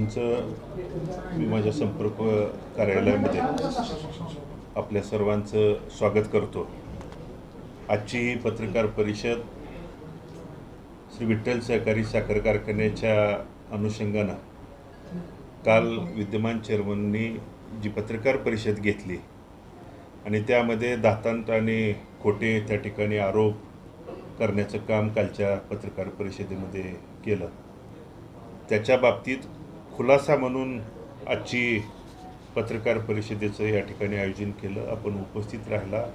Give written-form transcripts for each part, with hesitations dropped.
2चं मी माझ्या संपर्क कार्यालयामध्ये आपल्या सर्वांचं स्वागत करतो। आजची ही पत्रकार परिषद श्री विठ्ठल सहकारी साखर कारखान्याच्या अनुषंगानं काल विद्यमान चेअरमननी जी पत्रकार परिषद घेतली आणि त्यामध्ये दातांत आणि खोटे त्या ठिकाणी आरोप करण्याचं काम कालच्या पत्रकार परिषदेमध्ये केलं। त्याच्या बाबतीत खुलासा म्हणून आजची पत्रकार परिषदेचं या ठिकाणी आयोजन केलं। आपण उपस्थित राहिला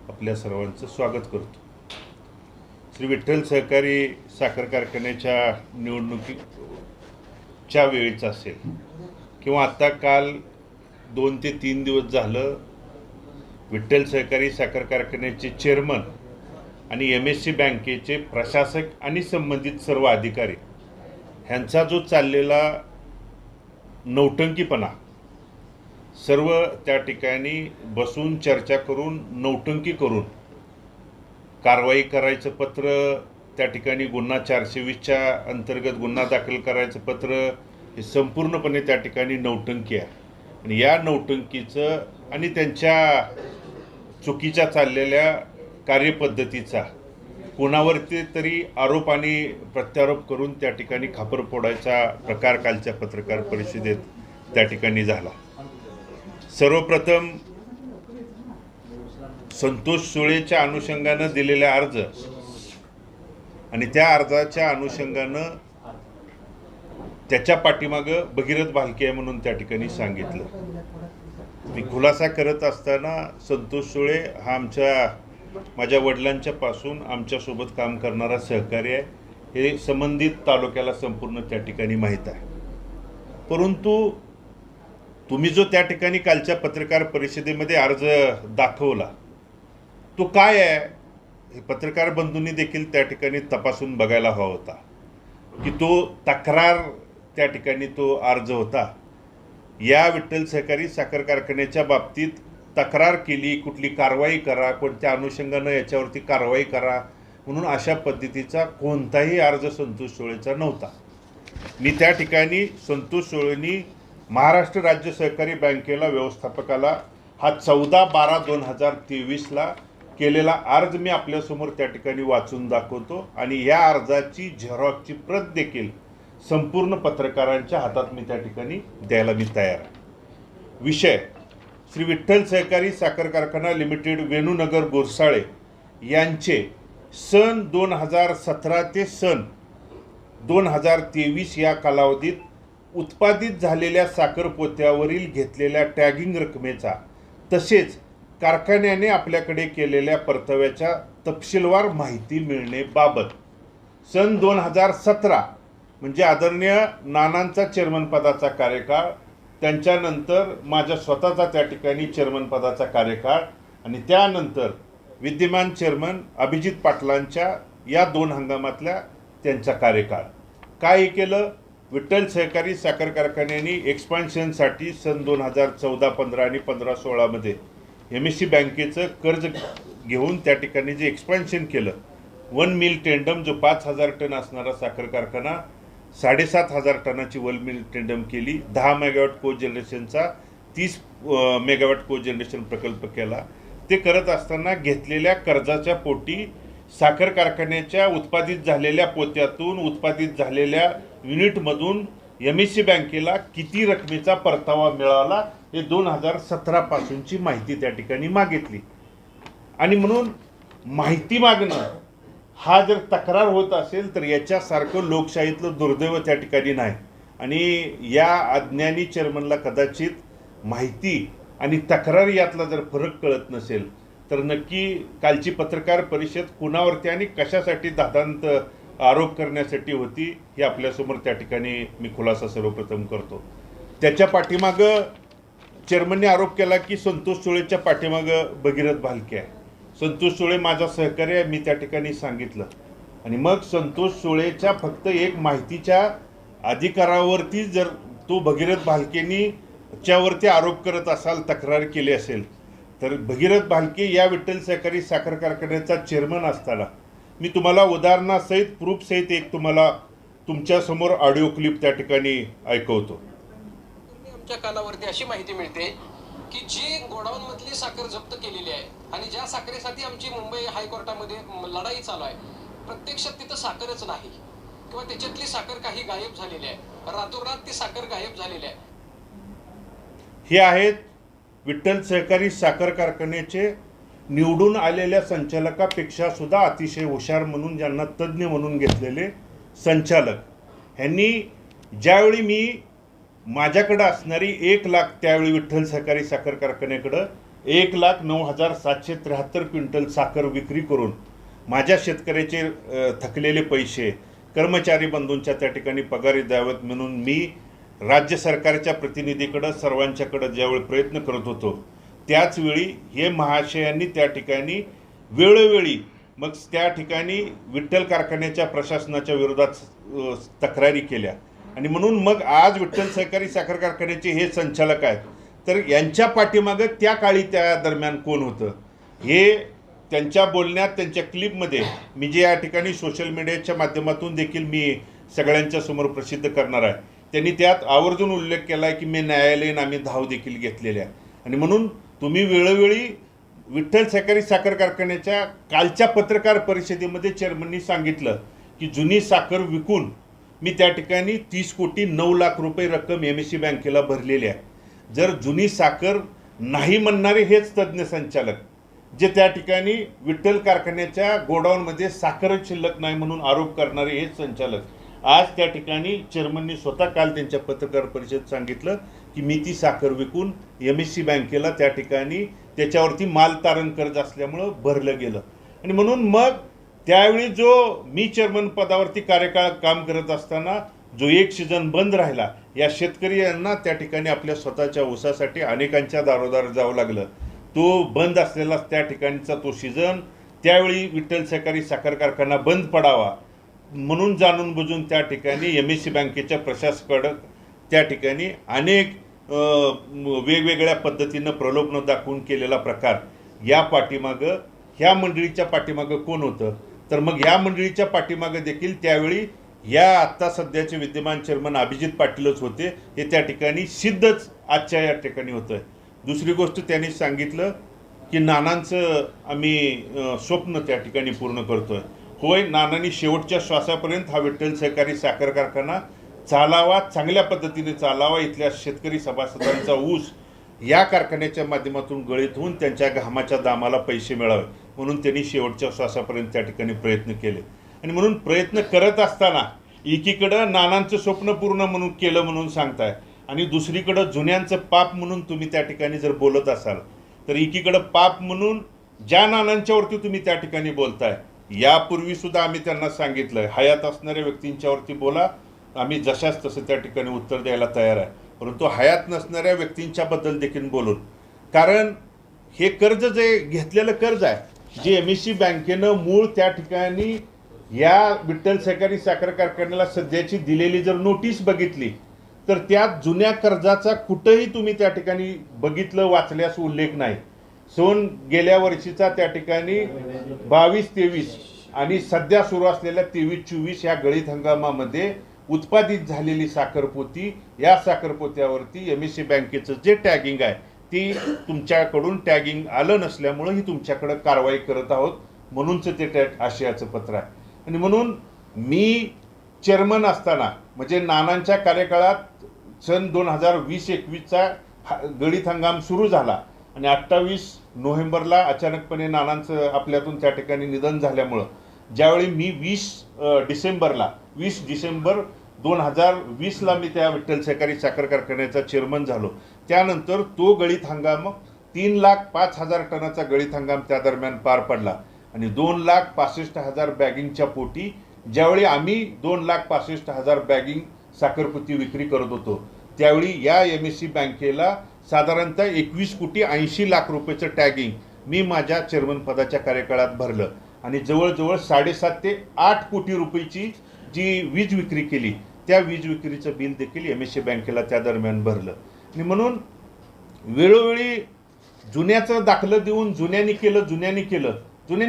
आपल्या सर्वांचं स्वागत करतो। श्री विठ्ठल सहकारी साखर कारखान्याच्या निवडणुकीच्या वेळेचा असेल किंवा आता काल 2 ते 3 दिवस झालं विठ्ठल सहकारी साखर कारखान्याचे चेअरमन आणि MSC बँकेचे प्रशासक आणि संबंधित सर्व अधिकारी ह्यांचा जो चाललेला नौटंकीपणा, सर्व त्या ठिकाणी बसून चर्चा करून नौटंकी करून कारवाई करायचं पत्र, त्या ठिकाणी गुन्हा 420च्या अंतर्गत गुन्हा दाखल करायचं पत्र, हे संपूर्णपणे त्या ठिकाणी नौटंकी आहे। आणि या नौटंकीचं आणि त्यांच्या चुकीच्या चाललेल्या कार्यपद्धतीचा कोणावरती तरी आरोप आणि प्रत्यारोप करून त्या ठिकाणी खापर फोडायचा प्रकार कालच्या पत्रकार परिषदेत त्या ठिकाणी झाला। सर्वप्रथम संतोष सुळेच्या अनुषंगानं दिलेला अर्ज आणि त्या अर्जाच्या अनुषंगानं त्याच्या पाठीमागं भगीरथ भालके आहे म्हणून त्या ठिकाणी सांगितलं। मी खुलासा करत असताना संतोष सुळे हा माझ्या वडिलांच्या पासून आमच्यासोबत काम करणारा सहकारी आहे, हे संबंधित तालुक्याला संपूर्ण त्या ठिकाणी माहीत आहे। परंतु तुम्ही जो त्या ठिकाणी कालच्या पत्रकार परिषदेमध्ये अर्ज दाखवला तो काय आहे हे पत्रकार बंधूंनी देखील त्या ठिकाणी तपासून बघायला हवा होता की तो तक्रार त्या ठिकाणी तो अर्ज होता। या विठ्ठल सहकारी साखर कारखान्याच्या बाबतीत तक्रार केली, कुठली कारवाई करा, कोणत्या अनुषंगानं याच्यावरती कारवाई करा म्हणून अशा पद्धतीचा कोणताही अर्ज संतोष सुळेचा नव्हता। मी त्या ठिकाणी संतोष सुळेंनी महाराष्ट्र राज्य सहकारी बँकेला व्यवस्थापकाला हा 14/12/2023ला केलेला अर्ज मी आपल्यासमोर त्या ठिकाणी वाचून दाखवतो आणि या अर्जाची झेरॉक्सची प्रत देखील संपूर्ण पत्रकारांच्या हातात मी त्या ठिकाणी द्यायला मी तयार आहे। विषय श्री विठ्ठल सहकारी साखर कारखाना लिमिटेड वेणूनगर गोरसाळे यांचे सन 2017 ते सन 2023 या कालावधीत उत्पादित झालेल्या साखर पोत्यावरील घेतलेल्या टॅगिंग रकमेचा तसेच कारखान्याने आपल्याकडे केलेल्या परताव्याच्या तपशीलवार माहिती मिळण्याबाबत सन 2017 म्हणजे आदरणीय नानांचा चेअरमन पदाचा कार्यकाळ, त्यांच्यानंतर माझ्या स्वतःचा त्या ठिकाणी चेअरमन पदाचा कार्यकाळ आणि त्यानंतर विद्यमान चेअरमन अभिजित पाटलांच्या या 2 हंगामातल्या त्यांचा कार्यकाळ काय केलं। विठ्ठल सहकारी साखर कारखान्याने एक्सपान्शनसाठी सन 2014-15 आणि 15-16 मध्ये MSC बँकेचं कर्ज घेऊन त्या ठिकाणी जे एक्सपान्शन केलं, 1 मिल टेंडम जो 5000 टन असणारा साखर कारखाना 7500 टनाची 1 मिल टेंडम केली, 10 मेगावॅट को जनरेशनचा 30 मेगावॅट को जनरेशन प्रकल्प केला। ते करत असताना घेतलेल्या कर्जाच्या पोटी साखर कारखान्याच्या उत्पादित झालेल्या पोत्यातून उत्पादित झालेल्या युनिटमधून MSC बँकेला किती रकमेचा परतावा मिळाला हे 2017 पासूनची माहिती त्या ठिकाणी मागितली। आणि म्हणून माहिती मागणं हा जर तक्रार होत असेल तर याच्यासारखं लोकशाहीतलं दुर्दैव त्या ठिकाणी नाही। आणि या अज्ञानी चेअरमनला कदाचित माहिती आणि तक्रार यातला जर फरक कळत नसेल तर नक्की कालची पत्रकार परिषद कुणावरती आणि कशासाठी दादांत आरोप करण्यासाठी होती हे आपल्यासमोर त्या ठिकाणी मी खुलासा सर्वप्रथम करतो। त्याच्या पाठीमागं चेअरमनने आरोप केला की संतोष सुळेच्या पाठीमागं भगीरथ भालके आहे। संतोष सुळे माझा सहकारी आहे मी त्या ठिकाणी सांगितलं आणि मग संतोष सुळेच्या फक्त एक माहितीच्या अधिकारावरती जर तो भगीरथ भालकेनी च्यावरती आरोप करत असाल, तक्रार केली असेल तर भगीरथ भालके या विठ्ठल सहकारी साखर कारखान्याचा चेअरमन असताना मी तुम्हाला उदाहरणासहित प्रूफसहित एक तुम्हाला तुमच्यासमोर ऑडिओ क्लिप त्या ठिकाणी ऐकवतो। तुमच्या कानावरती अशी माहिती मिळते की जी गोडाऊन मधली साखर जप्त केलेली आहे आणि ज्या साखरेसाठी आमची मुंबई हायकोर्टामध्ये लढाई चालू आहे, प्रत्यक्षात तिथं साखरच नाही किंवा त्याच्यातली साखर काही गायब झालेली आहे, रातोरात ती साखर गायब झालेली आहे. हे आहेत विठ्ठल सहकारी साखर कारखान्याचे निवडून आलेल्या संचालकापेक्षा सुद्धा अतिशय हुशार म्हणून ज्यांना तज्ज्ञ म्हणून घेतलेले संचालक. ह्यांनी ज्यावेळी मी माझ्याकडं असणारी 1 लाख, त्यावेळी विठ्ठल सहकारी साखर कारखान्याकडं 1,09,773 क्विंटल साखर विक्री करून माझ्या शेतकऱ्याचे थकलेले पैसे, कर्मचारी बंधूंच्या त्या ठिकाणी पगारी द्यावेत म्हणून मी राज्य सरकारच्या प्रतिनिधीकडं सर्वांच्याकडं ज्यावेळी प्रयत्न करत होतो, त्याचवेळी हे महाशयांनी त्या ठिकाणी वेळोवेळी मग त्या ठिकाणी विठ्ठल कारखान्याच्या प्रशासनाच्या विरोधात तक्रारी केल्या. आणि म्हणून मग आज विठ्ठल सहकारी साखर कारखान्याचे हे संचालक आहेत. तर यांच्या पाठीमागं त्या काळी त्या दरम्यान कोण होतं हे त्यांच्या बोलण्यात, त्यांच्या क्लिपमध्ये मी जे या ठिकाणी सोशल मीडियाच्या माध्यमातून देखील मी सगळ्यांच्या समोर प्रसिद्ध करणार आहे, त्यांनी त्यात आवर्जून उल्लेख केला आहे की मी न्यायालयीन आम्ही धाव देखील घेतलेल्या आहे. आणि म्हणून तुम्ही वेळोवेळी विठ्ठल सहकारी साखर कारखान्याच्या कालच्या पत्रकार परिषदेमध्ये चेअरमननी सांगितलं की जुनी साखर विकून मी त्या ठिकाणी 30,09,00,000 रुपये रक्कम MSC बँकेला भरलेली आहे. जर जुनी साखर नाही म्हणणारे हेच तज्ज्ञ संचालक, जे त्या ठिकाणी विठ्ठल कारखान्याच्या गोडाऊनमध्ये साखरच शिल्लक नाही म्हणून आरोप करणारे हेच संचालक, आज त्या ठिकाणी चेअरमननी स्वतः काल त्यांच्या पत्रकार परिषदेत सांगितलं की मी ती साखर विकून MSC बँकेला त्या ठिकाणी त्याच्यावरती माल तारण कर्ज असल्यामुळं भरलं गेलं. आणि म्हणून मग त्यावेळी जो मी चेअरमन पदावरती कार्यकाळ काम करत असताना जो 1 सीझन बंद राहिला, या शेतकरी यांना त्या ठिकाणी आपल्या स्वतःच्या ऊसासाठी अनेकांच्या दारोदार जावं लागलं. तो बंद असलेला त्या ठिकाणचा तो सीझन त्यावेळी विठ्ठल सहकारी साखर कारखाना बंद पडावा म्हणून जाणून बुजून त्या ठिकाणी MSC बँकेच्या प्रशासकाकडं त्या ठिकाणी अनेक वेगवेगळ्या पद्धतीनं प्रलोभन दाखवून केलेला प्रकार, या पाठीमागं ह्या मंडळीच्या पाठीमागं कोण होतं? तर मग ह्या मंडळीच्या पाठीमागं देखील त्यावेळी या आत्ता सध्याचे विद्यमान चेअरमन अभिजित पाटीलच होते, हे त्या ठिकाणी सिद्धच आजच्या या ठिकाणी होतं. दुसरी गोष्ट त्यांनी सांगितलं की नानांचं आम्ही स्वप्न त्या ठिकाणी पूर्ण करतोय. होय, नानांनी शेवटच्या श्वासापर्यंत हा विठ्ठल सहकारी साखर कारखाना चालावा, चांगल्या पद्धतीने चालावा, इथल्या शेतकरी सभासदांचा ऊस या कारखान्याच्या माध्यमातून गळीत होऊन त्यांच्या घामाच्या दामाला पैसे मिळावे म्हणून त्यांनी शेवटच्या श्वासापर्यंत त्या ठिकाणी प्रयत्न केले. आणि म्हणून प्रयत्न करत असताना एकीकडं नानांचं स्वप्न पूर्ण म्हणून केलं म्हणून सांगताय आणि दुसरीकडं जुन्यांचं पाप म्हणून तुम्ही त्या ठिकाणी जर बोलत असाल, तर एकीकडं पाप म्हणून ज्या नानांच्यावरती तुम्ही त्या ठिकाणी बोलताय, यापूर्वी सुद्धा आम्ही त्यांना सांगितलं हयात असणाऱ्या व्यक्तींच्यावरती बोला, आम्ही जशाच तसं त्या ठिकाणी उत्तर द्यायला तयार आहे, परंतु हयात नसणाऱ्या व्यक्तींच्याबद्दल देखील बोलून. कारण हे कर्ज जे घेतलेलं कर्ज आहे, जे MSC बँकेनं मूळ त्या ठिकाणी या विठ्ठल सहकारी साखर कारखान्याला सध्याची दिलेली जर नोटीस बघितली, तर त्यात जुन्या कर्जाचा कुठंही तुम्ही त्या ठिकाणी बघितलं, वाचल्यास उल्लेख नाही. गेल्या वर्षीचा त्या ठिकाणी 22-23 आणि सध्या सुरू असलेल्या 23-24 या गळीत हंगामामध्ये उत्पादित झालेली साखरपोती, या साखरपोत्यावरती MSC बँकेचं जे टॅगिंग आहे ती तुमच्याकडून टॅगिंग आलं नसल्यामुळं ही तुमच्याकडं कारवाई करत आहोत म्हणूनच ते आशयाचं पत्र आहे. आणि म्हणून मी चेअरमन असताना म्हणजे नानांच्या कार्यकाळात सन 2020-21चा गळीत हंगाम सुरू झाला आणि 28 नोव्हेंबरला अचानकपणे नानांचं आपल्यातून त्या ठिकाणी निधन झाल्यामुळं ज्यावेळी मी 20 डिसेंबर 2020ला मी त्या विठ्ठल सहकारी साखर कारखान्याचा चेअरमन झालो. त्यानंतर तो गळीत हंगाम 3,05,000 टनाचा गळीत हंगाम त्या दरम्यान पार पडला आणि 2,65,000 बॅगिंगच्या पोटी ज्यावेळी आम्ही 2,65,000 बॅगिंग साखरपोती विक्री करत होतो, त्यावेळी या MSC बँकेला साधारणतः 21,80,00,000 रुपयेचं टॅगिंग मी माझ्या चेअरमन पदाच्या कार्यकाळात भरलं आणि जवळजवळ 7.5 ते 8 कोटी रुपयाची जी वीज विक्री केली, त्या वीज विक्रीचं बिल देखील MSC बँकेला त्या दरम्यान भरलं. आणि म्हणून वेळोवेळी जुन्याचं दाखलं देऊन जुन्यांनी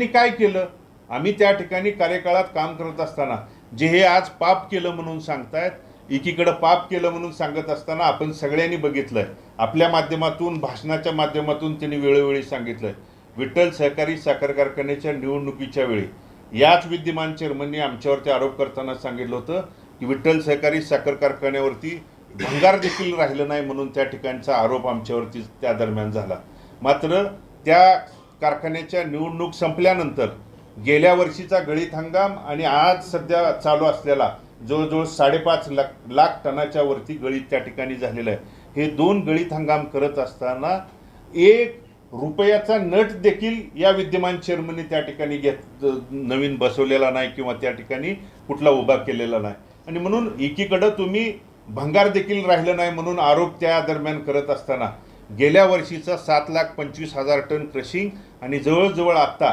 काय केलं, आम्ही त्या ठिकाणी कार्यकाळात काम करत असताना जे हे आज पाप केलं म्हणून सांगतायत, एकीकडं पाप केलं म्हणून सांगत असताना आपण सगळ्यांनी बघितलंय, आपल्या माध्यमातून, भाषणाच्या माध्यमातून त्यांनी वेळोवेळी सांगितलंय. विठ्ठल सहकारी साखर कारखान्याच्या निवडणुकीच्या वेळी याच विद्यमान चेअरमननी आमच्यावरती आरोप करताना सांगितलं होतं की विठ्ठल सहकारी साखर कारखान्यावरती भंगार देखील राहिलं नाही म्हणून त्या ठिकाणचा आरोप आमच्यावरती त्या दरम्यान झाला. मात्र त्या कारखान्याच्या निवडणूक संपल्यानंतर गेल्या वर्षीचा गळीत हंगाम आणि आज सध्या चालू असलेला जवळजवळ 5.5 लाख टनाच्या वरती गळीत त्या ठिकाणी झालेलं आहे. हे 2 गळीत हंगाम करत असताना 1 रुपयाचा नट देखील या विद्यमान चेअरमनने त्या ठिकाणी नवीन बसवलेला नाही किंवा त्या ठिकाणी कुठला उभा केलेला नाही. आणि म्हणून एकीकडं तुम्ही भंगार देखील राहिलं नाही म्हणून आरोप त्या दरम्यान करत असताना गेल्या वर्षीचा 7,25,000 टन क्रशिंग आणि जवळजवळ आत्ता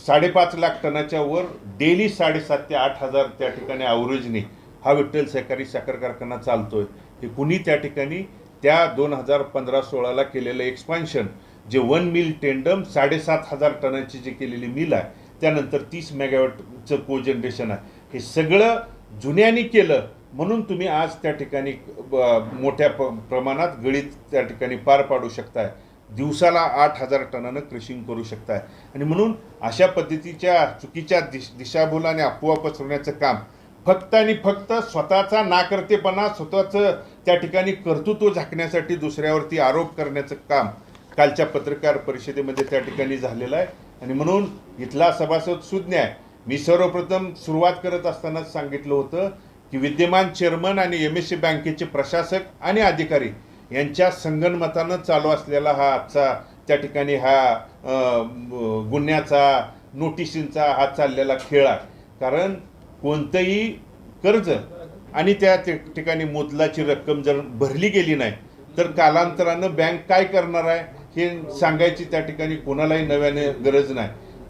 5.5 लाख टनाच्या वर डेली 7,500 ते 8,000 त्या ठिकाणी ॲव्हरेजने हा विठ्ठल सहकारी साखर कारखाना चालतोय. हे कुणी त्या ठिकाणी त्या 2015-16ला केलेलं एक्सपान्शन जे 1 मिल टेंडम 7,500 टनाची जी केलेली मिल आहे, त्यानंतर 30 मेगावॅटचं को जनरेशन आहे, हे सगळं जुन्यांनी केलं म्हणून तुम्ही आज त्या ठिकाणी मोठ्या प्रमाणात गळीत त्या ठिकाणी पार पाडू शकताय. दिवसाला 8,000 टनानं क्रशिंग करू शकताय. आणि म्हणून अशा पद्धतीच्या चुकीच्या दिशाभूल आणि अफवा पसरवण्याचं काम फक्त आणि फक्त स्वतःचा नाकर्तेपणा, स्वतःचं त्या ठिकाणी कर्तृत्व झाकण्यासाठी दुसऱ्यावरती आरोप करण्याचं काम कालच्या पत्रकार परिषदेमध्ये त्या ठिकाणी झालेलं आहे. आणि म्हणून इथला सभासद सुज्ञ आहे. मी सर्वप्रथम सुरुवात करत असतानाच सांगितलं होतं की विद्यमान चेअरमन आणि MSC बँकेचे प्रशासक आणि अधिकारी यांच्या संगनमतानं चालू असलेला हा आजचा त्या ठिकाणी हा गुन्ह्याचा, नोटिशींचा हा चाललेला खेळ आहे. कारण कोणतंही कर्ज आणि त्या ठिकाणी मोदलाची रक्कम जर भरली गेली नाही तर कालांतरानं बँक काय करणार आहे हे सांगायची त्या ठिकाणी कोणालाही नव्याने गरज नाही.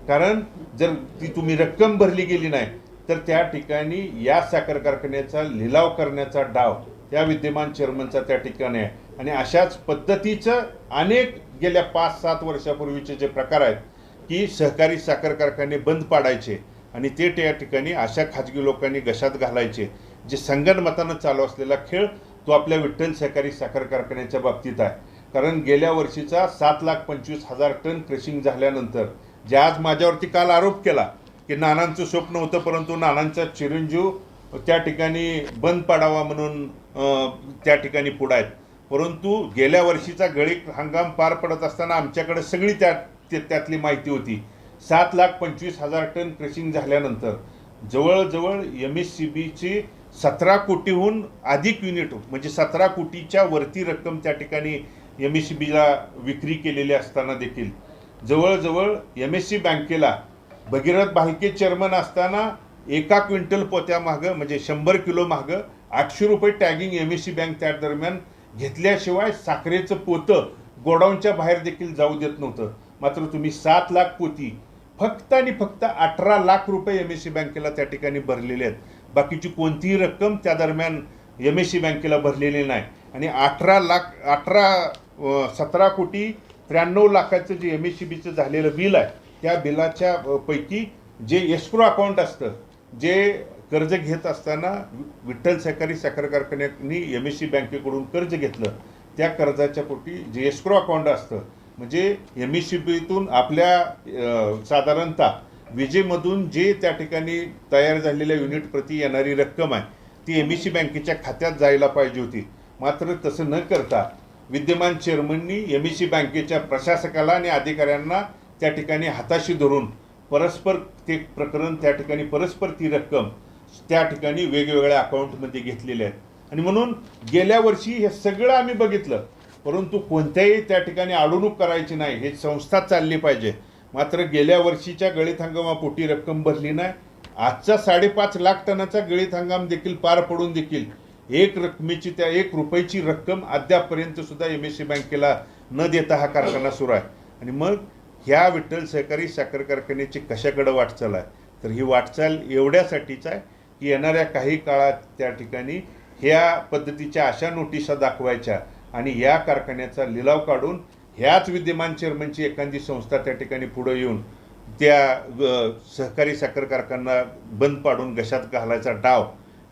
कारण जर ती तुम्ही रक्कम भरली गेली नाही तर त्या ठिकाणी या साखर कारखान्याचा लिलाव करण्याचा डाव त्या विद्यमान चेअरमनचा त्या ठिकाणी आहे. आणि अशाच पद्धतीचं अनेक गेल्या 5-7 वर्षापूर्वीचे जे प्रकार आहेत की सहकारी साखर कारखाने बंद पाडायचे आणि ते त्या ठिकाणी अशा खाजगी लोकांनी घशात घालायचे, जे संगनमतानं चालू असलेला खेळ तो आपल्या विठ्ठल सहकारी साखर कारखान्याच्या बाबतीत आहे. कारण गेल्या वर्षीचा 7,25,000 टन क्रशिंग झाल्यानंतर जे आज माझ्यावरती काल आरोप केला की नानांचं स्वप्न होतं परंतु नानांचा चिरंजीव त्या ठिकाणी बंद पाडावा म्हणून त्या ठिकाणी पुढे आहेत. परंतु गेल्या वर्षीचा गळीत हंगाम पार पडत असताना आमच्याकडे सगळी त्यातली माहिती होती. 7,25,000 टन क्रशिंग झाल्यानंतर जवळजवळ MSCBची 17 कोटीहून अधिक युनिट म्हणजे 17 कोटीच्या वरती रक्कम त्या ठिकाणी MSCBला विक्री केलेली असताना देखील जवळजवळ MSC बँकेला भगीरथ भालके चेअरमन असताना 1 क्विंटल पोत्यामागं म्हणजे 100 किलो मागं 800 रुपये टॅगिंग MSC बँक त्या दरम्यान घेतल्याशिवाय साखरेचं पोतं गोडाऊनच्या बाहेर देखील जाऊ देत नव्हतं. मात्र तुम्ही 7 लाख पोती फक्त आणि फक्त 18 लाख रुपये MSC बँकेला त्या ठिकाणी भरलेले आहेत. बाकीची कोणतीही रक्कम त्या दरम्यान MSC बँकेला भरलेली नाही. आणि 17 कोटी 93 लाखाचं जे MSCBचं झालेलं बिल आहे त्या बिलाच्या पैकी जे एस्क्रो अकाउंट असतं, जे कर्ज घेत असताना विठ्ठल सहकारी साखर कारखान्यानी MSC बँकेकडून कर्ज घेतलं त्या कर्जाच्या पोटी जे एस्क्रो अकाउंट असतं म्हणजे MSCBतून आपल्या साधारणतः विजेमधून जे त्या ठिकाणी तयार झालेल्या युनिट प्रति येणारी रक्कम आहे ती MSC बँकेच्या खात्यात जायला पाहिजे होती. मात्र तसं न करता विद्यमान चेअरमननी MSC बँकेच्या प्रशासकाला आणि अधिकाऱ्यांना त्या ठिकाणी हाताशी धरून परस्पर ते प्रकरण त्या ठिकाणी परस्पर ती रक्कम त्या ठिकाणी वेगवेगळ्या अकाउंटमध्ये घेतलेले आहेत. आणि म्हणून गेल्या वर्षी हे सगळं आम्ही बघितलं परंतु कोणत्याही त्या ठिकाणी अडवणूक करायची नाही, हे संस्था चालली पाहिजे. मात्र गेल्या वर्षीच्या गळीत हंगामापोटी रक्कम भरली नाही. आजचा 5.5 लाख टनाचा गळीत हंगाम देखील पार पडून देखील 1 रुपयाची रक्कम अद्यापपर्यंत सुद्धा MSC बँकेला न देता हा कारखाना सुरू आहे. आणि मग ह्या विठ्ठल सहकारी साखर कारखान्याची कशाकडे वाटचाल आहे तर ही वाटचाल एवढ्यासाठीच आहे की येणाऱ्या काही काळात त्या ठिकाणी ह्या पद्धतीच्या अशा नोटिसा दाखवायच्या आणि या कारखान्याचा लिलाव काढून ह्याच विद्यमान चेअरमनची एखादी संस्था त्या ठिकाणी पुढे येऊन त्या सहकारी साखर कारखाना बंद पाडून घशात घालायचा डाव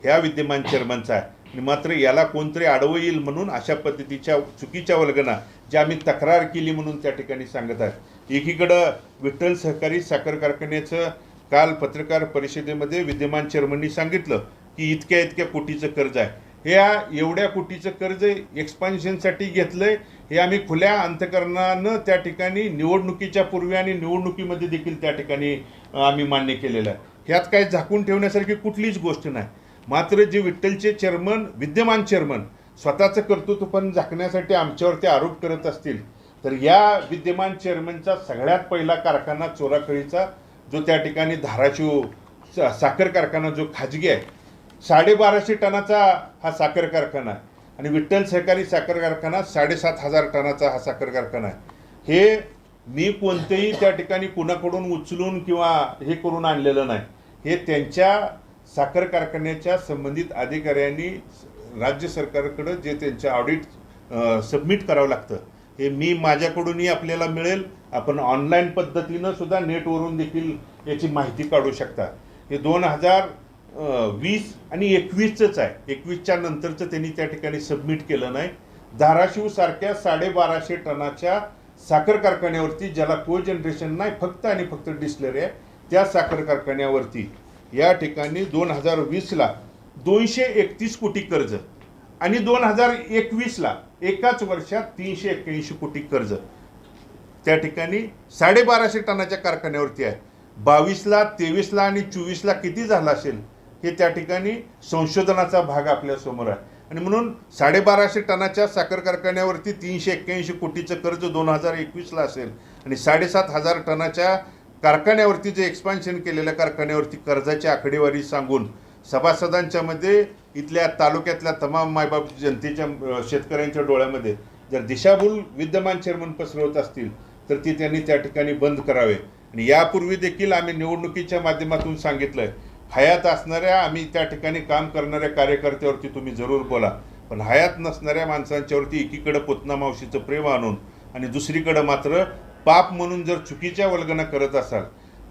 ह्या विद्यमान चेअरमनचा आहे. आणि मात्र याला कोणतरी आडवं येईल म्हणून अशा पद्धतीच्या चुकीच्या वल्गना ज्या आम्ही तक्रार केली म्हणून त्या ठिकाणी सांगत आहेत. एकीकडं विठ्ठल सहकारी साखर कारखान्याचं काल पत्रकार परिषदेमध्ये विद्यमान चेअरमननी सांगितलं की इतक्या कोटीचं कर्ज आहे. ह्या एवढ्या कोटीचं कर्ज एक्सपान्शनसाठी घेतलंय हे आम्ही खुल्या अंतकरणानं त्या ठिकाणी निवडणुकीच्या पूर्वी आणि निवडणुकीमध्ये देखील त्या ठिकाणी आम्ही मान्य केलेलं आहे. ह्यात काही झाकून ठेवण्यासारखी कुठलीच गोष्ट नाही. मात्र जे विठ्ठलचे चेअरमन विद्यमान चेअरमन स्वतःचं कर्तृत्व पण झाकण्यासाठी आमच्यावरती आरोप करत असतील तर या विद्यमान चेअरमनचा सगळ्यात पहिला कारखाना चोराखळीचा जो त्या ठिकाणी धाराशिव साखर कारखाना जो खाजगी आहे 1250 टनाचा हा साखर कारखाना आहे आणि विठ्ठल सहकारी साखर कारखाना 7,500 टनाचा हा साखर कारखाना आहे. हे मी कोणतेही त्या ठिकाणी कुणाकडून उचलून किंवा हे करून आणलेलं नाही. हे त्यांच्या साखर कारखान्याच्या संबंधित अधिकाऱ्यांनी राज्य सरकारकडं जे त्यांचं ऑडिट सबमिट करावं लागतं हे मी माझ्याकडूनही आपल्याला मिळेल. आपण ऑनलाईन पद्धतीनं सुद्धा नेटवरून देखील याची माहिती काढू शकता. हे 2020 आणि 21च आहे. 21च्या नंतरचं त्यांनी त्या ठिकाणी सबमिट केलं नाही. धाराशिव सारख्या 1250 टनाच्या साखर कारखान्यावरती ज्याला को जनरेशन नाही फक्त आणि फक्त डिस्लरी आहे त्या साखर कारखान्यावरती या ठिकाणी 2020ला 231 कोटी कर्ज आणि 2021ला एकाच वर्षात 381 कोटी कर्ज त्या ठिकाणी 1250 टनाच्या कारखान्यावरती आहे. 22ला 23ला आणि 24ला किती झाला असेल हे त्या ठिकाणी संशोधनाचा भाग आपल्या समोर आहे. आणि म्हणून 1250 टनाच्या साखर कारखान्यावरती 381 कोटीचं कर्ज 2021ला असेल आणि 7,500 टनाच्या कारखान्यावरती जे एक्सपान्शन केलेल्या कारखान्यावरती कर्जाची आकडेवारी सांगून सभासदांच्या मध्ये इथल्या तालुक्यातल्या तमाम मायबाप जनतेच्या शेतकऱ्यांच्या डोळ्यामध्ये जर दिशाभूल विद्यमान चेअरमन पसरवत असतील तर ती त्यांनी त्या ठिकाणी बंद करावे. आणि यापूर्वी देखील आम्ही निवडणुकीच्या माध्यमातून सांगितलंय हयात असणाऱ्या आम्ही त्या ठिकाणी काम करणाऱ्या कार्यकर्त्यावरती तुम्ही जरूर बोला पण हयात नसणाऱ्या माणसांच्यावरती एकीकडं पुतना मावशीचं प्रेम आणून आणि दुसरीकडं मात्र पाप म्हणून जर चुकीच्या वल्गना करत असाल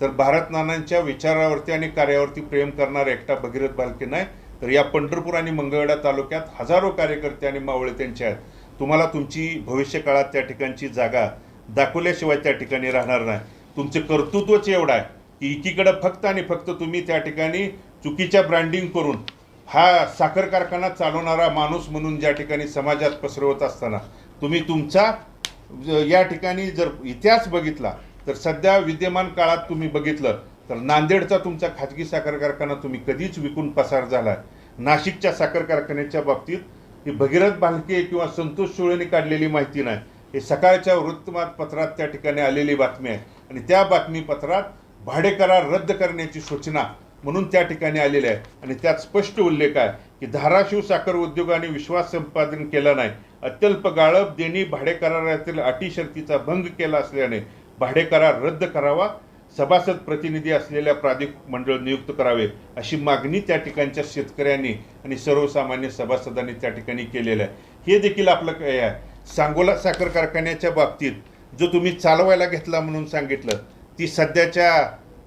तर भारत नानांच्या विचारावरती आणि कार्यावरती प्रेम करणारा एकटा भगीरथ बालके नाही तर या पंढरपूर आणि मंगळवेढा तालुक्यात हजारो कार्यकर्ते आणि मावळे त्यांचे आहेत. तुम्हाला तुमची भविष्यकाळात त्या ठिकाणची जागा दाखवल्याशिवाय त्या ठिकाणी राहणार नाही. तुमचं कर्तृत्वच एवढं आहे की एकीकडं फक्त आणि फक्त तुम्ही त्या ठिकाणी चुकीच्या ब्रँडिंग करून हा साखर कारखाना चालवणारा माणूस म्हणून ज्या ठिकाणी समाजात पसरवत असताना तुम्ही तुमचा या ठिकाणी जर इतिहास बघितला तर सध्या विद्यमान काळात तुम्ही बघितलं तर नांदेडचा तुमचा खाजगी साखर कारखाना तुम्ही कधीच विकून पसार झाला. नाशिकच्या साखर कारखान्याच्या बाबतीत ही भगीरथ बालके किंवा संतोष सुळेने काढलेली माहिती नाही. हे सकाळच्या वृत्तपत्रात त्या ठिकाणी आलेली बातमी आहे आणि त्या बातमीपत्रात भाडे करार रद्द करण्याची सूचना म्हणून त्या ठिकाणी आलेली आहे आणि त्यात स्पष्ट उल्लेख आहे की धाराशिव साखर उद्योगाने विश्वास संपादन केला नाही. अत्यल्प गाळप देणी भाडे करारातील अटी शर्तीचा भंग केला असल्याने भाडे करार रद्द करावा. सभासद प्रतिनिधी असलेल्या प्राधिकृत मंडळ नियुक्त करावे अशी मागणी त्या ठिकाणच्या शेतकऱ्यांनी आणि सर्वसामान्य सभासदांनी त्या ठिकाणी केलेलं आहे. हे देखील आपलं काय आहे. सांगोला साखर कारखान्याच्या बाबतीत जो तुम्ही चालवायला घेतला म्हणून सांगितलं ती सध्याच्या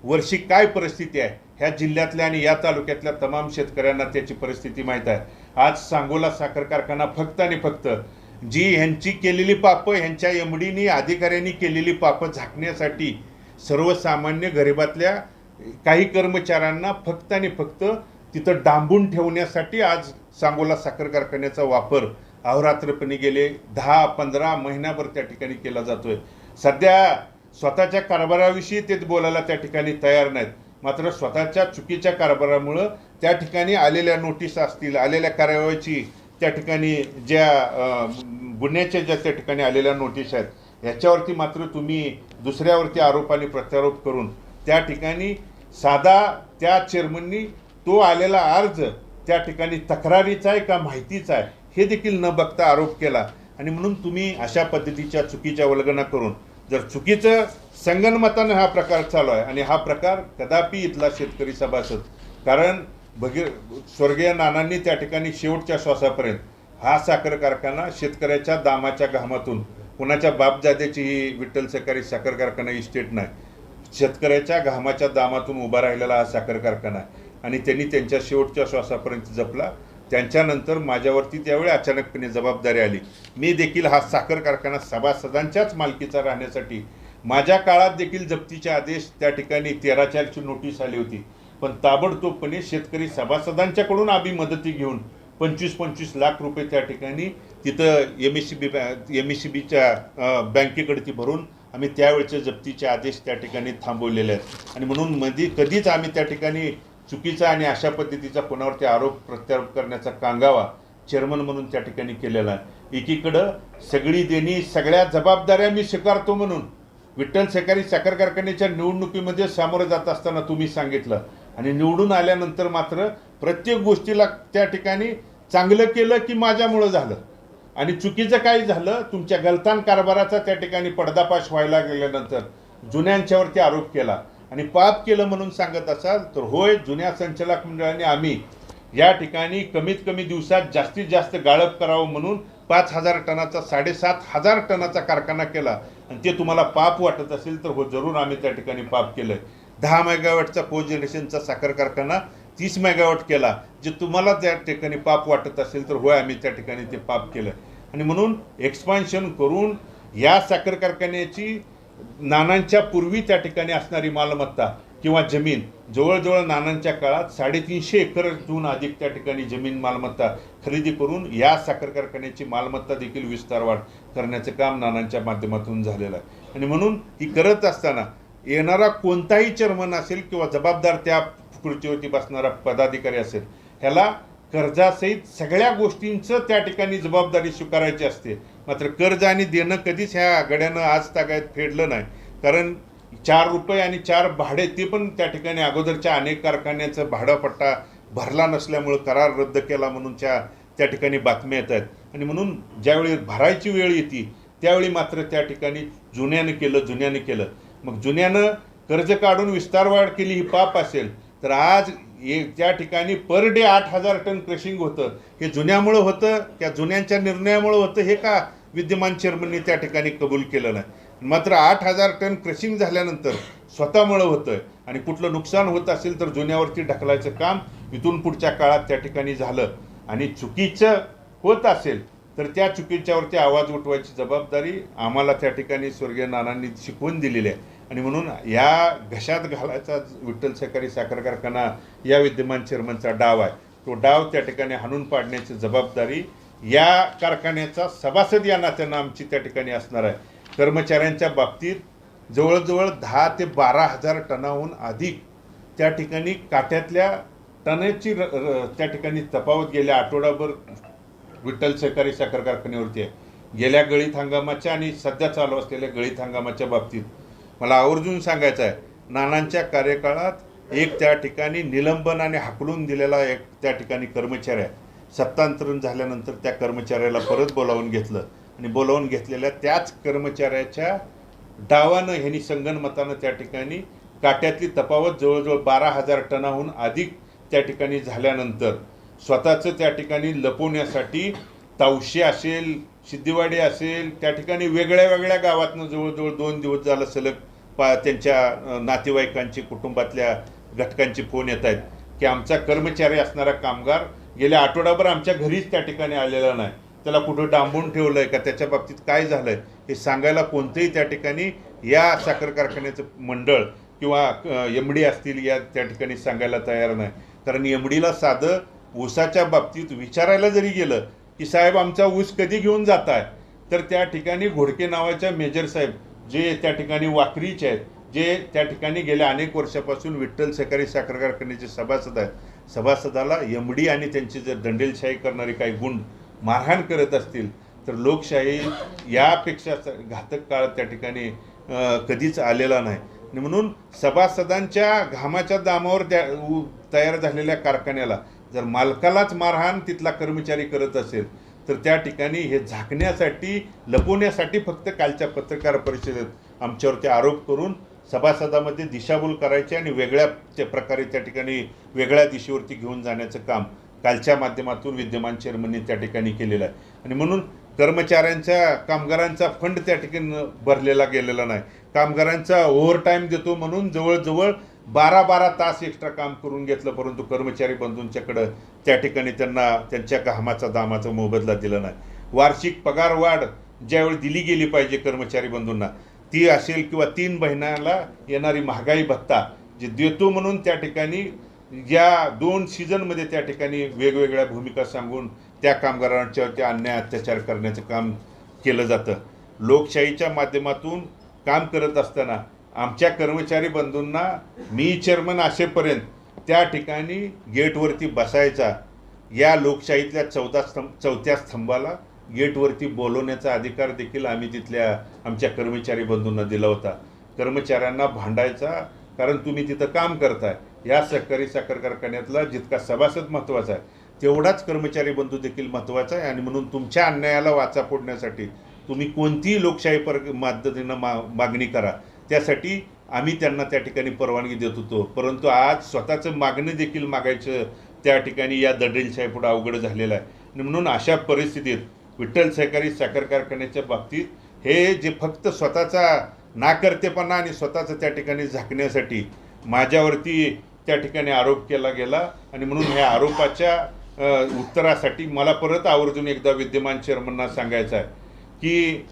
वर्षी काय परिस्थिती आहे ह्या जिल्ह्यातल्या आणि या तालुक्यातल्या तमाम शेतकऱ्यांना त्याची परिस्थिती माहीत आहे. आज सांगोला साखर कारखाना फक्त आणि फक्त जी ह्यांची केलेली पापं ह्यांच्या एमडीनी अधिकाऱ्यांनी केलेली पापं झाकण्यासाठी सर्वसामान्य गरिबातल्या काही कर्मचाऱ्यांना फक्त आणि फक्त तिथं डांबून ठेवण्यासाठी आज सांगोला साखर कारखान्याचा वापर अहोरात्रपणे गेले 10-15 महिन्याभर त्या ठिकाणी केला जातोय. सध्या स्वतःच्या कारभाराविषयी ते बोलायला त्या ठिकाणी तयार नाहीत. मात्र स्वतःच्या चुकीच्या कारभारामुळं त्या ठिकाणी आलेल्या नोटीस असतील आलेल्या कार्यवाहीची त्या ठिकाणी ज्या गुन्ह्याच्या ज्या त्या ठिकाणी आलेल्या नोटीस आहेत ह्याच्यावरती मात्र तुम्ही दुसऱ्यावरती आरोप आणि प्रत्यारोप करून त्या ठिकाणी साधा त्या चेअरमननी तो आलेला अर्ज त्या ठिकाणी तक्रारीचा आहे का माहितीचा आहे हे देखील न बघता आरोप केला. आणि म्हणून तुम्ही अशा पद्धतीच्या चुकीच्या वल्गना करून जर चुकीचं संगनमतानं हा प्रकार चालू आहे आणि हा प्रकार कदापि इथला शेतकरी सभासद कारण स्वर्गीय नानांनी त्या ठिकाणी शेवटच्या श्वासापर्यंत हा साखर कारखाना शेतकऱ्याच्या दामाच्या घामातून कुणाच्या बापजाद्याची ही विठ्ठल सहकारी साखर कारखाना इस्टेट नाही शेतकऱ्याच्या घामाच्या दामातून उभा राहिलेला हा साखर कारखाना आहे. आणि त्यांनी त्यांच्या शेवटच्या श्वासापर्यंत जपला. त्यांच्यानंतर माझ्यावरती त्यावेळी अचानकपणे जबाबदारी आली. मी देखील हा साखर कारखाना सभासदांच्याच मालकीचा राहण्यासाठी माझ्या काळात देखील जप्तीचे आदेश त्या ठिकाणी 13/4ची नोटीस आली होती, पण ताबडतोबपणे शेतकरी सभासदांच्याकडून आम्ही मदती घेऊन 25-25 लाख रुपये त्या ठिकाणी तिथं MSCBच्या बँकेकडे ती भरून आम्ही त्यावेळचे जप्तीचे आदेश त्या ठिकाणी थांबवलेले आहेत. आणि म्हणून कधीच आम्ही त्या ठिकाणी चुकीचा आणि अशा पद्धतीचा कोणावरती आरोप प्रत्यारोप करण्याचा कांगावा चेअरमन म्हणून त्या ठिकाणी केलेला आहे. एकीकडं सगळी देणी सगळ्या जबाबदाऱ्या मी स्वीकारतो म्हणून विठ्ठल सहकारी साखर कारखान्याच्या निवडणुकीमध्ये सामोरं जात असताना तुम्ही सांगितलं, आणि निवडून आल्यानंतर मात्र प्रत्येक गोष्टीला त्या ठिकाणी चांगलं केलं की माझ्यामुळं झालं, आणि चुकीचं काय झालं तुमच्या गलतान कारभाराचा त्या ठिकाणी पर्दाफाश व्हायला गेल्यानंतर जुन्यांच्यावरती आरोप केला आणि पाप केलं म्हणून सांगत असाल तर होय, जुन्या संचालक मंडळाने आम्ही या ठिकाणी कमीत कमी दिवसात जास्तीत जास्त गाळप करावं म्हणून 5,000 टनाचा 7,500 टनाचा कारखाना केला, आणि ते तुम्हाला पाप वाटत असेल तर हो, जरूर आम्ही त्या ठिकाणी पाप केलंय. 10 मेगावॅटचा कोजनरेशनचा साखर कारखाना 30 मेगावॅट केला, जे तुम्हाला त्या ठिकाणी पाप वाटत असेल तर होय, आम्ही त्या ठिकाणी ते पाप केलं. आणि म्हणून एक्सपान्शन करून या साखर कारखान्याची नानांच्या पूर्वी त्या ठिकाणी असणारी मालमत्ता किंवा जमीन जवळजवळ नानांच्या काळात 350 एकरहून अधिक त्या ठिकाणी जमीन मालमत्ता खरेदी करून या साखर कारखान्याची मालमत्ता देखील विस्तार वाढ करण्याचं काम नानांच्या माध्यमातून झालेलं आहे. आणि म्हणून ही करत असताना येणारा कोणताही चेअरमन असेल किंवा जबाबदार त्या खुर्चीवरती बसणारा पदाधिकारी असेल, ह्याला कर्जासहित सगळ्या गोष्टींचं त्या ठिकाणी जबाबदारी स्वीकारायची असते. मात्र कर्ज आणि देणं कधीच ह्या गड्यानं आज तागायत फेडलं नाही, कारण 4 रुपये आणि 4 भाडे ते पण त्या ठिकाणी अगोदरच्या अनेक कारखान्याचं भाडापट्टा भरला नसल्यामुळं करार रद्द केला म्हणून त्या ठिकाणी बातम्या येत आहेत. आणि म्हणून ज्यावेळी भरायची वेळ येते त्यावेळी मात्र त्या ठिकाणी जुन्यानं केलं. मग जुन्यानं कर्ज काढून विस्तारवाढ केली ही पाप असेल तर आज त्या ठिकाणी पर डे 8,000 टन क्रशिंग होतं, हे जुन्यामुळं होतं त्या जुन्यांच्या निर्णयामुळं होतं, हे का विद्यमान चेअरमननी त्या ठिकाणी कबूल केलं नाही. मात्र 8,000 टन क्रशिंग झाल्यानंतर स्वतःमुळं होतं, आणि कुठलं नुकसान होत असेल तर जुन्यावरती ढकलायचं काम इथून पुढच्या काळात त्या ठिकाणी झालं. आणि चुकीचं होत असेल तर त्या चुकीच्यावरती आवाज उठवायची जबाबदारी आम्हाला त्या ठिकाणी स्वर्गीय नानांनी शिकवून दिलेली आहे. आणि म्हणून या घशात घालायचा विठ्ठल सहकारी साखर कारखाना या विद्यमान चेअरमनचा डाव आहे, तो डाव त्या ठिकाणी हाणून पाडण्याची जबाबदारी या कारखान्याचा सभासद या नात्यानं आमची त्या ठिकाणी असणार आहे. कर्मचाऱ्यांच्या बाबतीत जवळजवळ 10 ते 12,000 टनाहून अधिक त्या ठिकाणी काट्यातल्या टनाची त्या ठिकाणी तफावत गेल्या आठवडाभर विठ्ठल सहकारी साखर कारखान्यावरती आहे. गेल्या गळीत हंगामाच्या आणि सध्या चालू असलेल्या गळीत हंगामाच्या बाबतीत मला आवर्जून सांगायचं आहे, नानांच्या कार्यकाळात एक त्या ठिकाणी निलंबन आणि हाकलून दिलेला एक त्या ठिकाणी कर्मचारी आहे. सत्तांतरण झाल्यानंतर त्या कर्मचाऱ्याला परत बोलावून घेतलं, आणि बोलावून घेतलेल्या त्याच कर्मचाऱ्याच्या डावानं ह्यांनी संगनमतानं त्या ठिकाणी काट्यातली तफावत जवळजवळ 12,000 टनाहून अधिक त्या ठिकाणी झाल्यानंतर स्वतःचं त्या ठिकाणी लपवण्यासाठी तावशी असेल, सिद्धिवाडी असेल, त्या ठिकाणी वेगळ्या वेगळ्या गावातनं जवळजवळ 2 दिवस झालं सलग त्यांच्या नातेवाईकांची कुटुंबातल्या घटकांचे फोन येत आहेत की आमचा कर्मचारी असणारा कामगार गेल्या आठवडाभर आमच्या घरीच त्या ठिकाणी आलेला नाही, त्याला कुठं डांबून ठेवलं आहे का, त्याच्या बाबतीत काय झालं आहे हे सांगायला कोणतंही त्या ठिकाणी या साखर कारखान्याचं मंडळ किंवा MD असतील या त्या ठिकाणी सांगायला तयार नाही. कारण MDला साधं ऊसाच्या बाबतीत विचारायला जरी गेलं की साहेब आमचा ऊस कधी घेऊन जात आहे, तर त्या ठिकाणी घोडके नावाच्या मेजर साहेब जे त्या ठिकाणी वाकरीचे आहेत, जे त्या ठिकाणी गेल्या अनेक वर्षापासून विठ्ठल सहकारी साखर कारखान्याचे सभासद आहेत, सभासदाला MD आणि त्यांची जर दंडेलशाही करणारे काही गुंड मारहाण करत असतील तर लोकशाही यापेक्षा घातक काळ त्या ठिकाणी कधीच आलेला नाही. म्हणून सभासदांच्या घामाच्या दामावर तयार झालेल्या कारखान्याला जर मालकालाच मारहाण तिथला कर्मचारी करत असेल तर त्या ठिकाणी हे झाकण्यासाठी लपवण्यासाठी फक्त कालच्या पत्रकार परिषदेत आमच्यावरती आरोप करून सभासदामध्ये दिशाभूल करायचे आणि वेगळ्या प्रकारे त्या ठिकाणी वेगळ्या दिशेवरती घेऊन जाण्याचं काम कालच्या माध्यमातून विद्यमान चेअरमनने त्या ठिकाणी केलेलं आहे. आणि म्हणून कर्मचाऱ्यांच्या कामगारांचा फंड त्या ठिकाणी भरलेला गेलेला नाही. कामगारांचा ओव्हरटाईम देतो म्हणून जवळजवळ 12 तास एक्स्ट्रा काम करून घेतलं, परंतु कर्मचारी बंधूंच्याकडं त्या ठिकाणी त्यांना त्यांच्या घामाचा दामाचा मोबदला दिला नाही. वार्षिक पगार वाढ ज्यावेळी दिली गेली पाहिजे कर्मचारी बंधूंना ती असेल, किंवा 3 महिन्याला येणारी महागाई भत्ता जे देतो म्हणून त्या ठिकाणी या 2 सीझनमध्ये त्या ठिकाणी वेगवेगळ्या भूमिका सांगून त्या कामगारांच्यावरती अन्याय अत्याचार करण्याचं काम केलं जातं. लोकशाहीच्या माध्यमातून काम करत असताना आमच्या कर्मचारी बंधूंना मी चेअरमन असेपर्यंत त्या ठिकाणी गेटवरती बसायचा, या लोकशाहीतल्या 4थ्या स्तंभाला गेटवरती बोलवण्याचा अधिकार देखील आम्ही तिथल्या आमच्या कर्मचारी बंधूंना दिला होता. कर्मचाऱ्यांना भांडायचा, कारण तुम्ही तिथं काम करताय. या सहकारी साखर कारखान्यातला जितका सभासद महत्त्वाचा आहे तेवढाच कर्मचारी बंधू देखील महत्त्वाचा आहे. आणि म्हणून तुमच्या अन्यायाला वाचा फोडण्यासाठी तुम्ही कोणतीही लोकशाही पद्धतीनं मागणी करा, त्यासाठी आम्ही त्यांना त्या ठिकाणी परवानगी देत होतो. परंतु आज स्वतःचं मागणं देखील मागायचं त्या ठिकाणी या दडलेशाहीपुढे अवघड झालेलं आहे. आणि म्हणून अशा परिस्थितीत विठ्ठल सहकारी साखर कारखान्याच्या बाबतीत हे जे फक्त स्वतःचा नाकर्तेपणा आणि स्वतःचं त्या ठिकाणी झाकण्यासाठी माझ्यावरती त्या ठिकाणी आरोप केला गेला. आणि म्हणून ह्या आरोपाच्या उत्तरासाठी मला परत आवर्जून एकदा विद्यमान चेअरमनना सांगायचं आहे की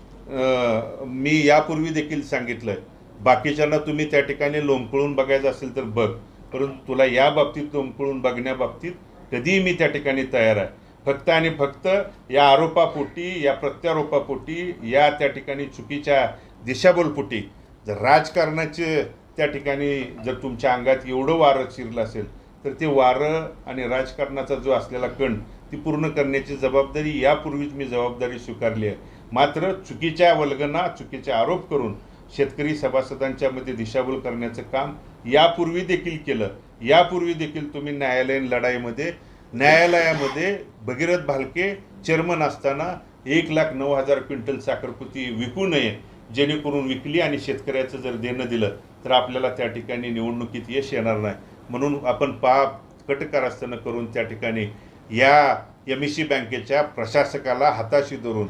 मी यापूर्वी देखील सांगितलं आहे, बाकीच्यांना तुम्ही त्या ठिकाणी लोंबकळून बघायचं असेल तर बघ, परंतु तुला या बाबतीत लोंबकळून बघण्याबाबतीत कधीही मी त्या ठिकाणी तयार आहे. फक्त आणि फक्त या आरोपापोटी, या प्रत्यारोपापोटी, या त्या ठिकाणी चुकीच्या दिशाभूलपोटी जर राजकारणाचे त्या ठिकाणी जर तुमच्या अंगात एवढं वारं शिरलं असेल तर ते वारं आणि राजकारणाचा जो असलेला कण ती पूर्ण करण्याची जबाबदारी यापूर्वीच मी जबाबदारी स्वीकारली आहे. मात्र चुकीच्या वल्गना, चुकीचे आरोप करून शेतकरी सभासदांच्या मध्ये दिशाभूल करण्याचं काम यापूर्वी देखील केलं. यापूर्वी देखील तुम्ही न्यायालयीन लढाईमध्ये न्यायालयामध्ये भगीरथ भालके चेअरमन असताना 1,09,000 क्विंटल साखरपुती विकू नये, जेणेकरून विकली आणि शेतकऱ्याचं जर देणं दिलं तर आपल्याला त्या ठिकाणी निवडणुकीत यश येणार नाही. म्हणून आपण पाप कटकारस्थानं करून त्या ठिकाणी या MEC बँकेच्या प्रशासकाला हाताशी धरून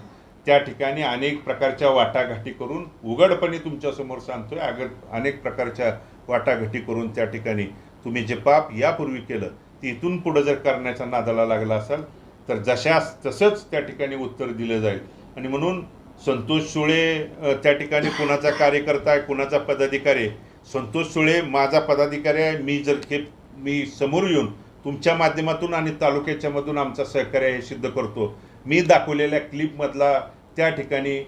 त्या ठिकाणी अनेक प्रकारच्या वाटाघाटी करून, उघडपणे तुमच्यासमोर सांगतोय, अनेक प्रकारच्या वाटाघाटी करून त्या ठिकाणी तुम्ही जे पाप यापूर्वी केलं ते इथून पुढं जर करण्याचा नादाला लागला असाल तर जशास तसंच त्या ठिकाणी उत्तर दिलं जाईल. आणि म्हणून संतोष सुळे त्या ठिकाणी कुणाचा कार्यकर्ता आहे, कुणाचा पदाधिकारी आहे. संतोष सुळे माझा पदाधिकारी आहे. मी समोर येऊन तुमच्या माध्यमातून आणि तालुक्याच्या मधून आमचा सहकार्य हे सिद्ध करतो. मी दाखवलेल्या क्लिपमधला त्या ठिकाणी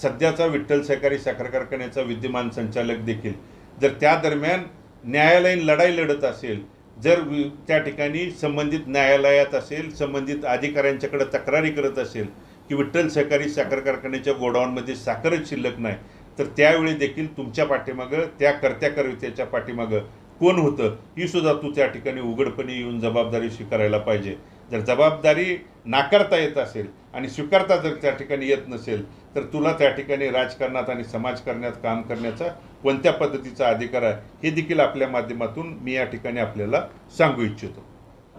सध्याचा विठ्ठल सहकारी साखर कारखान्याचा विद्यमान संचालक देखील जर त्या दरम्यान न्यायालयीन लढाई लढत असेल, जर त्या ठिकाणी संबंधित न्यायालयात असेल, संबंधित अधिकाऱ्यांच्याकडे तक्रारी करत असेल की विठ्ठल सहकारी साखर कारखान्याच्या गोडाऊनमध्ये साखरच शिल्लक नाही, तर त्यावेळी देखील तुमच्या पाठीमागं, त्या कर्त्याच्या पाठीमागं कोण होतं ही सुद्धा तू त्या ठिकाणी उघडपणे येऊन जबाबदारी स्वीकारायला पाहिजे. जर जबाबदारी नाकारता येत असेल आणि स्वीकारता जर त्या ठिकाणी येत नसेल तर तुला त्या ठिकाणी राजकारणात आणि समाजकारणात काम करण्याचा कोणत्या पद्धतीचा अधिकार आहे हे देखील आपल्या माध्यमातून मी या ठिकाणी आपल्याला सांगू इच्छितो.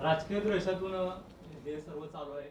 राजकीय द्वेषातून हे सर्व चालू आहे.